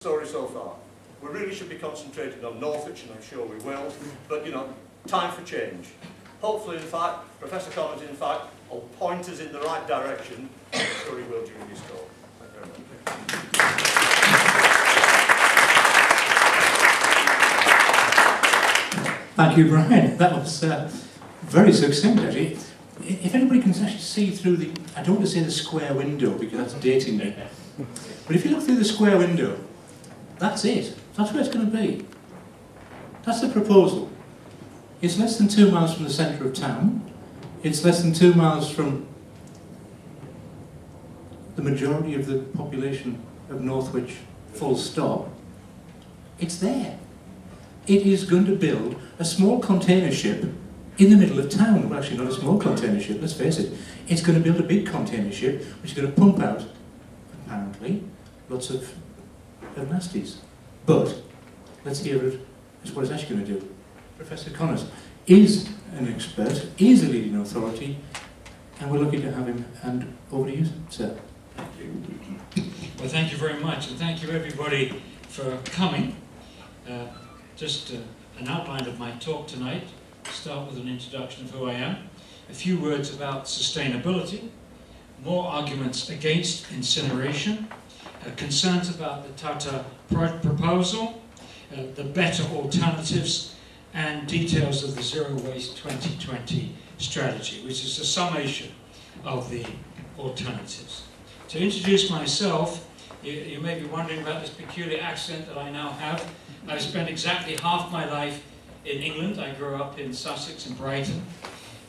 story so far. We really should be concentrating on Northwich, and I'm sure we will, but, you know, time for change. Hopefully, in fact, Professor Connett, in fact, will point us in the right direction. I'm sure he will during his talk. Thank you very much. Thank you, Brian. That was very succinct, actually. If anybody can actually see through the, I don't want to say the square window because that's dating me, but if you look through the square window, that's it. That's where it's going to be. That's the proposal. It's less than 2 miles from the centre of town. It's less than 2 miles from the majority of the population of Northwich, full stop. It's there. It is going to build a small container ship in the middle of town. Well, actually not a small container ship, let's face it. It's going to build a big container ship which is going to pump out, apparently, lots of nasties. But let's hear it as what it's actually going to do. Professor Connett is an expert, is a leading authority, and we're lucky to have him. And over to you, sir. Thank you. Well, thank you very much, and thank you everybody for coming. Just an outline of my talk tonight. Start with an introduction of who I am. A few words about sustainability. More arguments against incineration. Concerns about the Tata proposal. The better alternatives. And details of the Zero Waste 2020 strategy, which is a summation of the alternatives. To introduce myself, you may be wondering about this peculiar accent that I now have. I've spent exactly half my life in England. I grew up in Sussex and Brighton,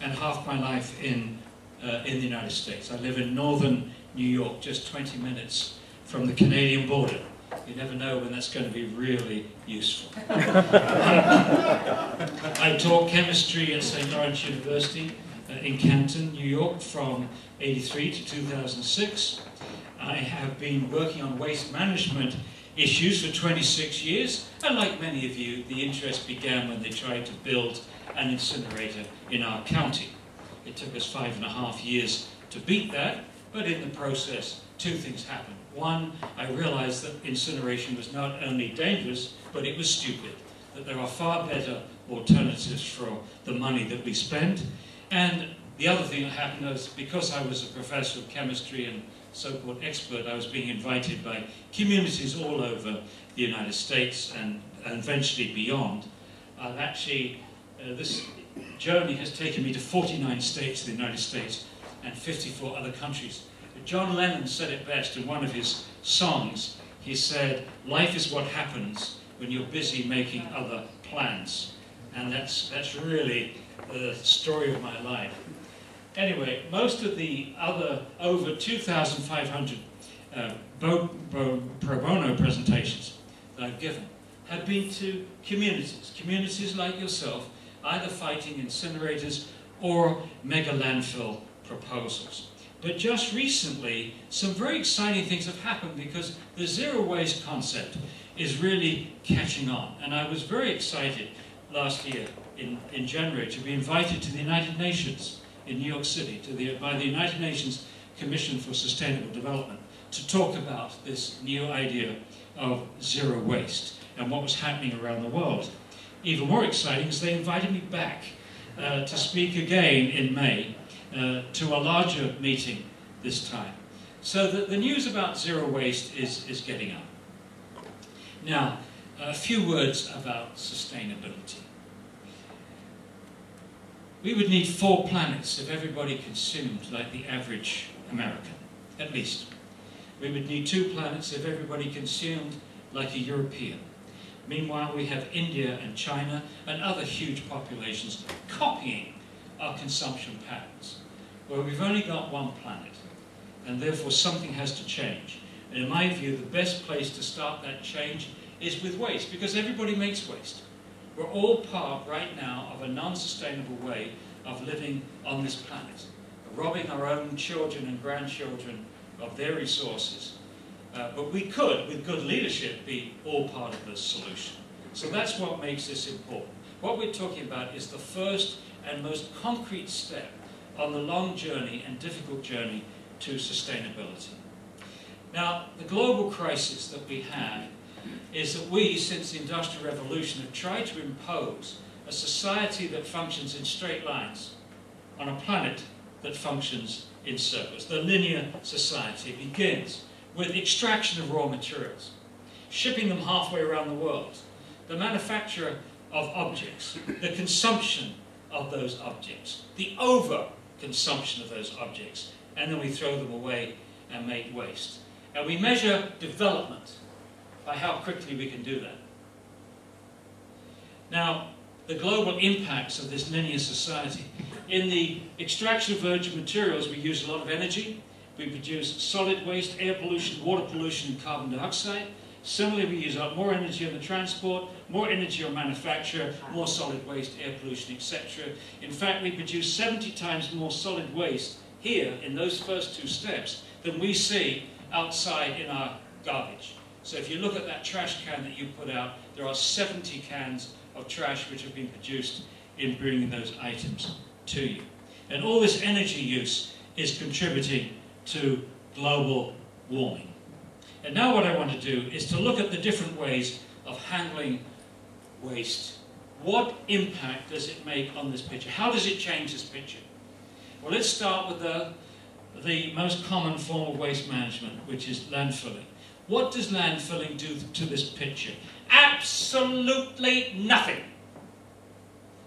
and half my life in the United States. I live in northern New York, just 20 minutes from the Canadian border. You never know when that's going to be really useful. I taught chemistry at St. Lawrence University in Canton, New York, from '83 to 2006. I have been working on waste management issues for 26 years, and like many of you, the interest began when they tried to build an incinerator in our county. It took us 5.5 years to beat that, but in the process, two things happened. One, I realized that incineration was not only dangerous, but it was stupid, that there are far better alternatives for the money that we spend. And the other thing that happened was, because I was a professor of chemistry and so-called expert, I was being invited by communities all over the United States and eventually beyond. This journey has taken me to 49 states in the United States and 54 other countries. John Lennon said it best in one of his songs. He said, "Life is what happens when you're busy making other plans." And that's really the story of my life. Anyway, most of the other over 2,500 pro bono presentations that I've given have been to communities like yourself, either fighting incinerators or mega landfill proposals. But just recently, some very exciting things have happened because the zero waste concept is really catching on. And I was very excited last year in January to be invited to the United Nations in New York City by the United Nations Commission for Sustainable Development to talk about this new idea of zero waste and what was happening around the world. Even more exciting is they invited me back to speak again in May to a larger meeting this time. So the news about zero waste is getting up. Now, a few words about sustainability. We would need 4 planets if everybody consumed like the average American, at least. We would need 2 planets if everybody consumed like a European. Meanwhile, we have India and China and other huge populations copying our consumption patterns. Well, we've only got 1 planet, and therefore something has to change. And in my view, the best place to start that change is with waste, because everybody makes waste. We're all part right now of a non-sustainable way of living on this planet, robbing our own children and grandchildren of their resources. But we could, with good leadership, be all part of the solution. So that's what makes this important. What we're talking about is the first and most concrete step on the long journey and difficult journey to sustainability. Now, the global crisis that we have is that we, since the Industrial Revolution, have tried to impose a society that functions in straight lines on a planet that functions in circles. The linear society begins with extraction of raw materials, shipping them halfway around the world, the manufacture of objects, the consumption of those objects, the over-consumption of those objects, and then we throw them away and make waste. And we measure development by how quickly we can do that. Now, the global impacts of this linear society. In the extraction of virgin materials, we use a lot of energy. We produce solid waste, air pollution, water pollution, and carbon dioxide. Similarly, we use up more energy on the transport, more energy on manufacture, more solid waste, air pollution, etc. In fact, we produce 70 times more solid waste here in those first two steps than we see outside in our garbage. So if you look at that trash can that you put out, there are 70 cans of trash which have been produced in bringing those items to you. And all this energy use is contributing to global warming. And now what I want to do is to look at the different ways of handling waste. What impact does it make on this picture? How does it change this picture? Well, let's start with the most common form of waste management, which is landfilling. What does landfilling do to this picture? Absolutely nothing.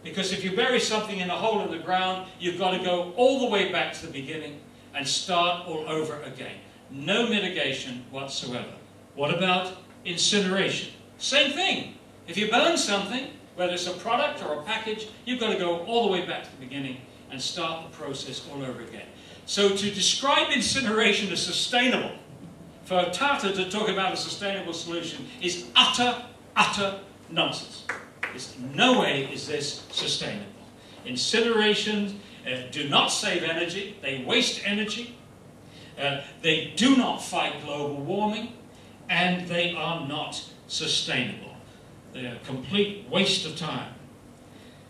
Because if you bury something in a hole in the ground, you've got to go all the way back to the beginning and start all over again. No mitigation whatsoever. What about incineration? Same thing. If you burn something, whether it's a product or a package, you've got to go all the way back to the beginning and start the process all over again. So to describe incineration as sustainable, for Tata to talk about a sustainable solution is utter nonsense. There's no way is this sustainable. Incineration do not save energy, they waste energy, they do not fight global warming, and they are not sustainable. They're a complete waste of time.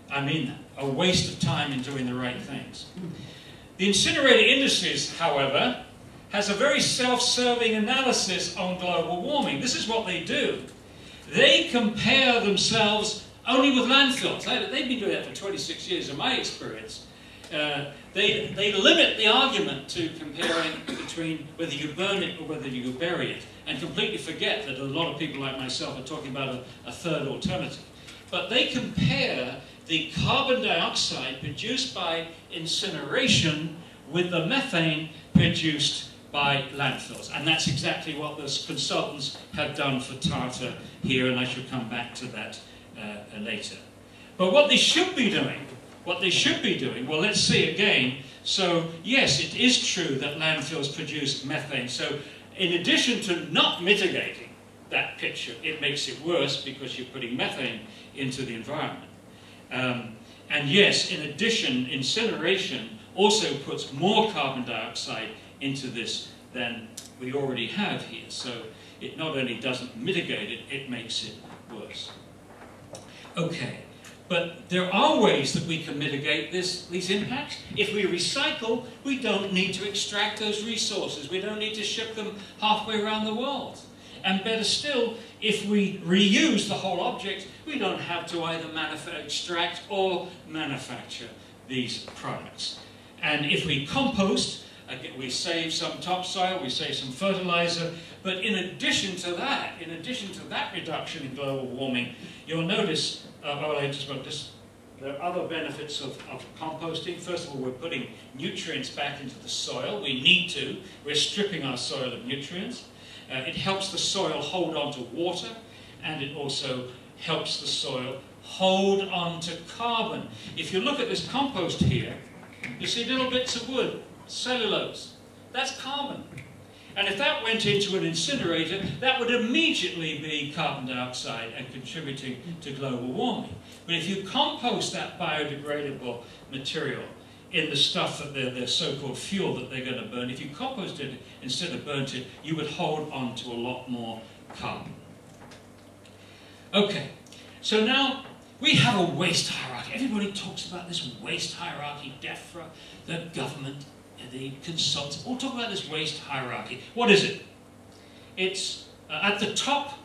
I mean that, a waste of time in doing the right things. The incinerator industries, however, has a very self-serving analysis on global warming. This is what they do. They compare themselves only with landfills. They've been doing that for 26 years in my experience. They limit the argument to comparing between whether you burn it or whether you bury it, and completely forget that a lot of people like myself are talking about a third alternative. But they compare the carbon dioxide produced by incineration with the methane produced by landfills. And that's exactly what the consultants have done for Tata here, and I shall come back to that later. But what they should be doing, well, let's see again. So, yes, it is true that landfills produce methane. So, in addition to not mitigating that picture, it makes it worse because you're putting methane into the environment. And yes, in addition, incineration also puts more carbon dioxide into this than we already have here. So it not only doesn't mitigate it, it makes it worse. Okay, but there are ways that we can mitigate these impacts. If we recycle, we don't need to extract those resources. We don't need to ship them halfway around the world. And better still, if we reuse the whole object, we don't have to either extract or manufacture these products. And if we compost, again, we save some topsoil, we save some fertilizer, but in addition to that reduction in global warming, you'll notice, there are other benefits of composting. First of all, we're putting nutrients back into the soil. We need to. We're stripping our soil of nutrients. It helps the soil hold on to water, and it also helps the soil hold on to carbon. If you look at this compost here, you see little bits of wood, cellulose. That's carbon. And if that went into an incinerator, that would immediately be carbon dioxide and contributing to global warming. But if you compost that biodegradable material in the stuff that their so-called fuel that they're going to burn, if you compost it instead of burnt it, you would hold on to a lot more carbon. Okay, so now we have a waste hierarchy. Everybody talks about this waste hierarchy, DEFRA, the government, the consultants, all talk about this waste hierarchy. What is it? It's at the top